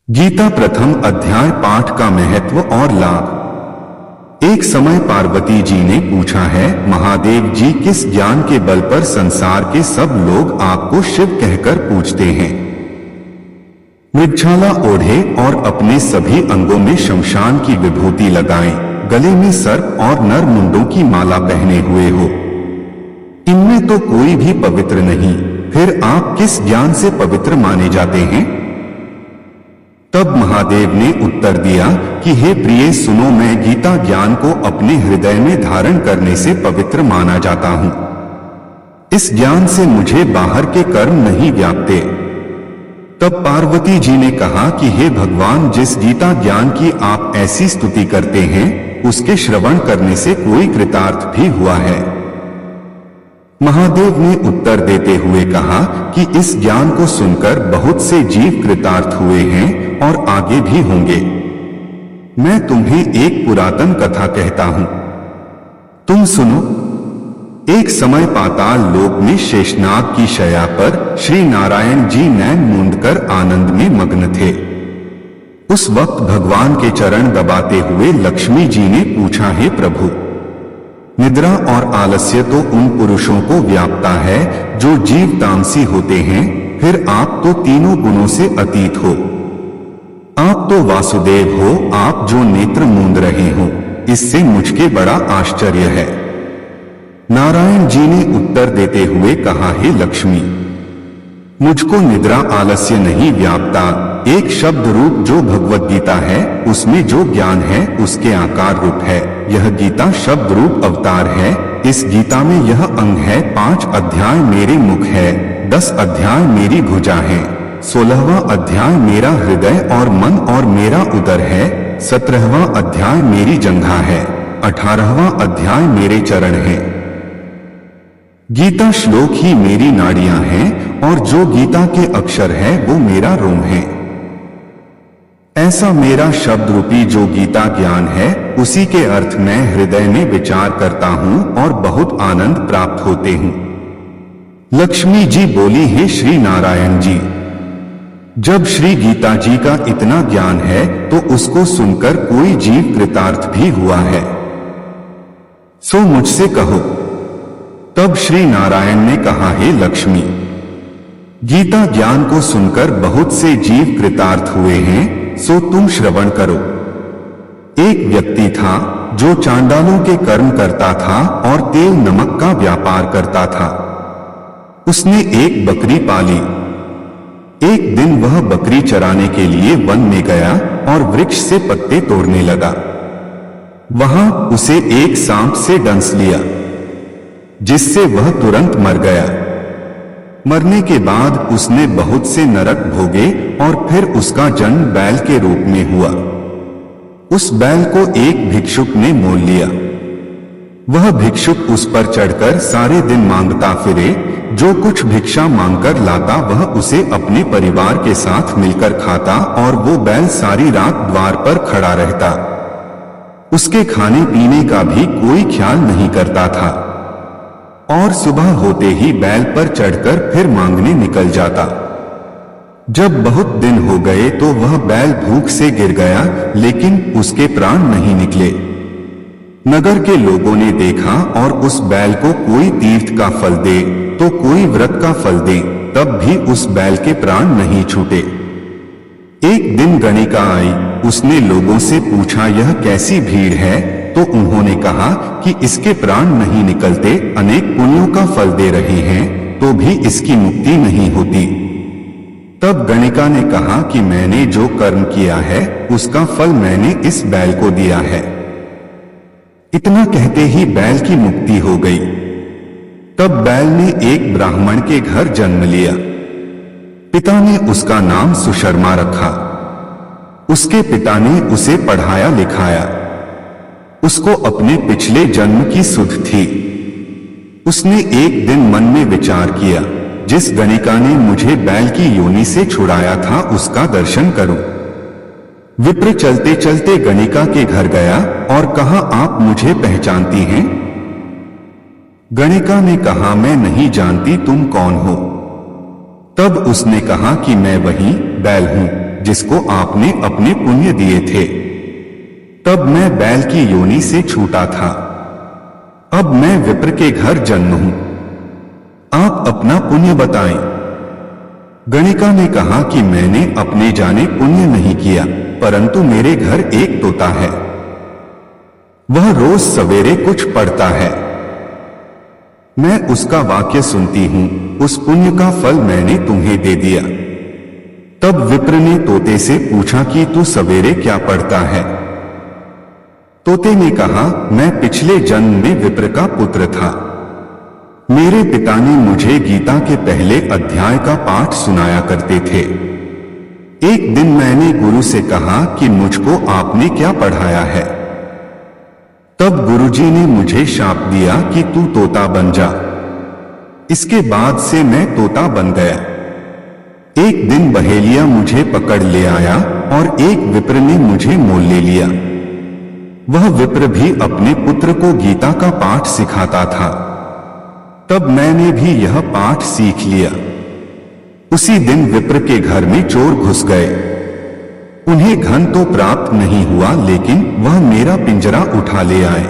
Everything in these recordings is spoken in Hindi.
गीता प्रथम अध्याय पाठ का महत्व और लाभ। एक समय पार्वती जी ने पूछा है, महादेव जी, किस ज्ञान के बल पर संसार के सब लोग आपको शिव कहकर पूछते हैं? मृगछाला ओढ़े और अपने सभी अंगों में शमशान की विभूति लगाएं, गले में सर्प और नर मुंडों की माला पहने हुए हो, इनमें तो कोई भी पवित्र नहीं, फिर आप किस ज्ञान से पवित्र माने जाते हैं? तब महादेव ने उत्तर दिया कि हे प्रिय, सुनो, मैं गीता ज्ञान को अपने हृदय में धारण करने से पवित्र माना जाता हूं। इस ज्ञान से मुझे बाहर के कर्म नहीं व्यापते। तब पार्वती जी ने कहा कि हे भगवान, जिस गीता ज्ञान की आप ऐसी स्तुति करते हैं, उसके श्रवण करने से कोई कृतार्थ भी हुआ है? महादेव ने उत्तर देते हुए कहा कि इस ज्ञान को सुनकर बहुत से जीव कृतार्थ हुए हैं और आगे भी होंगे। मैं तुम्हें एक पुरातन कथा कहता हूं, तुम सुनो। एक समय पाताल लोक में शेषनाग की शैया पर श्री नारायण जी नैन मूंदकर आनंद में मग्न थे। उस वक्त भगवान के चरण दबाते हुए लक्ष्मी जी ने पूछा, हे प्रभु, निद्रा और आलस्य तो उन पुरुषों को व्यापता है जो जीव तामसी होते हैं, फिर आप तो तीनों गुणों से अतीत हो। आप तो वासुदेव हो, आप जो नेत्र मूंद रहे हो, इससे मुझके बड़ा आश्चर्य है। नारायण जी ने उत्तर देते हुए कहा, हे लक्ष्मी, मुझको निद्रा आलस्य नहीं व्यापता। एक शब्द रूप जो भगवत गीता है, उसमें जो ज्ञान है उसके आकार रूप है। यह गीता शब्द रूप अवतार है। इस गीता में यह अंग है। 5 अध्याय मेरे मुख है, 10 अध्याय मेरी भुजा है, 16वां अध्याय मेरा हृदय और मन और मेरा उदर है, 17वां अध्याय मेरी जंघा है, 18वां अध्याय मेरे चरण है। गीता श्लोक ही मेरी नाड़ियां हैं और जो गीता के अक्षर है वो मेरा रोम है। ऐसा मेरा शब्द रूपी जो गीता ज्ञान है, उसी के अर्थ मैं हृदय में विचार करता हूं और बहुत आनंद प्राप्त होते हूं। लक्ष्मी जी बोली, हे श्री नारायण जी, जब श्री गीता जी का इतना ज्ञान है तो उसको सुनकर कोई जीव कृतार्थ भी हुआ है, सो मुझसे कहो। तब श्री नारायण ने कहा, हे लक्ष्मी, गीता ज्ञान को सुनकर बहुत से जीव कृतार्थ हुए हैं, सो तुम श्रवण करो। एक व्यक्ति था जो चांडालों के कर्म करता था और तेल नमक का व्यापार करता था। उसने एक बकरी पाली। एक दिन वह बकरी चराने के लिए वन में गया और वृक्ष से पत्ते तोड़ने लगा। वहां उसे एक सांप से डंस लिया, जिससे वह तुरंत मर गया। मरने के बाद उसने बहुत से नरक भोगे और फिर उसका जन्म बैल के रूप में हुआ। उस बैल को एक भिक्षुक ने मोल लिया। वह भिक्षुक उस पर चढ़कर सारे दिन मांगता फिरे। जो कुछ भिक्षा मांगकर लाता वह उसे अपने परिवार के साथ मिलकर खाता और वो बैल सारी रात द्वार पर खड़ा रहता। उसके खाने पीने का भी कोई ख्याल नहीं करता था और सुबह होते ही बैल पर चढ़कर फिर मांगने निकल जाता। जब बहुत दिन हो गए तो वह बैल भूख से गिर गया, लेकिन उसके प्राण नहीं निकले। नगर के लोगों ने देखा और उस बैल को कोई तीर्थ का फल दे तो कोई व्रत का फल दे, तब भी उस बैल के प्राण नहीं छूटे। एक दिन गणिका आई। उसने लोगों से पूछा, यह कैसी भीड़ है? तो उन्होंने कहा कि इसके प्राण नहीं निकलते, अनेक पुण्यों का फल दे रहे हैं तो भी इसकी मुक्ति नहीं होती। तब गणिका ने कहा कि मैंने जो कर्म किया है उसका फल मैंने इस बैल को दिया है। इतना कहते ही बैल की मुक्ति हो गई। तब बैल ने एक ब्राह्मण के घर जन्म लिया। पिता ने उसका नाम सुशर्मा रखा। उसके पिता ने उसे पढ़ाया लिखाया। उसको अपने पिछले जन्म की सुध थी। उसने एक दिन मन में विचार किया, जिस गणिका ने मुझे बैल की योनि से छुड़ाया था उसका दर्शन करूं। विप्र चलते चलते गणिका के घर गया और कहा, आप मुझे पहचानती हैं? गणिका ने कहा, मैं नहीं जानती, तुम कौन हो? तब उसने कहा कि मैं वही बैल हूं जिसको आपने अपने पुण्य दिए थे। तब मैं बैल की योनि से छूटा था, अब मैं विप्र के घर जन्म हूं। आप अपना पुण्य बताएं। गणिका ने कहा कि मैंने अपने जाने पुण्य नहीं किया, परंतु मेरे घर एक तोता है, वह रोज सवेरे कुछ पढ़ता है, मैं उसका वाक्य सुनती हूं, उस पुण्य का फल मैंने तुम्हें दे दिया। तब विप्र ने तोते से पूछा कि तू सवेरे क्या पढ़ता है? तोते ने कहा, मैं पिछले जन्म में विप्र का पुत्र था, मेरे पिता ने मुझे गीता के पहले अध्याय का पाठ सुनाया करते थे। एक दिन मैंने गुरु से कहा कि मुझको आपने क्या पढ़ाया है? तब गुरुजी ने मुझे शाप दिया कि तू तोता बन जा। इसके बाद से मैं तोता बन गया। एक दिन बहेलिया मुझे पकड़ ले आया और एक विप्र ने मुझे मोल ले लिया। वह विप्र भी अपने पुत्र को गीता का पाठ सिखाता था। तब मैंने भी यह पाठ सीख लिया। उसी दिन विप्र के घर में चोर घुस गए। उन्हें धन तो प्राप्त नहीं हुआ, लेकिन वह मेरा पिंजरा उठा ले आए।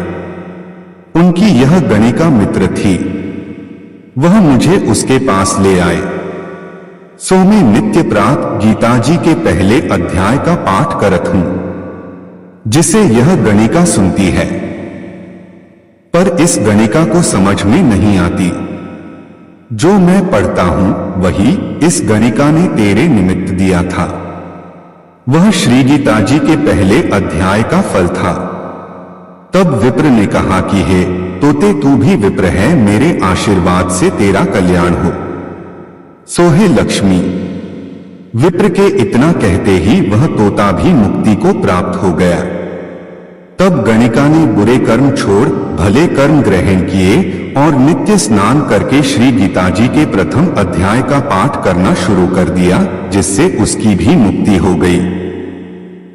उनकी यह गणिका मित्र थी, वह मुझे उसके पास ले आए। सो मैं नित्य प्रातः गीता जी के पहले अध्याय का पाठ करत हूं, जिसे यह गणिका सुनती है, पर इस गणिका को समझ में नहीं आती। जो मैं पढ़ता हूं वही इस गणिका ने तेरे निमित्त दिया था। वह श्री गीता जी के पहले अध्याय का फल था। तब विप्र ने कहा कि हे तोते, तू भी विप्र है, मेरे आशीर्वाद से तेरा कल्याण हो। सोहे लक्ष्मी। विप्र के इतना कहते ही वह तोता भी मुक्ति को प्राप्त हो गया। तब गणिका ने बुरे कर्म छोड़ भले कर्म ग्रहण किए और नित्य स्नान करके श्री गीता जी के प्रथम अध्याय का पाठ करना शुरू कर दिया, जिससे उसकी भी मुक्ति हो गई।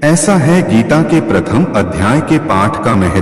ऐसा है गीता के प्रथम अध्याय के पाठ का महत्व।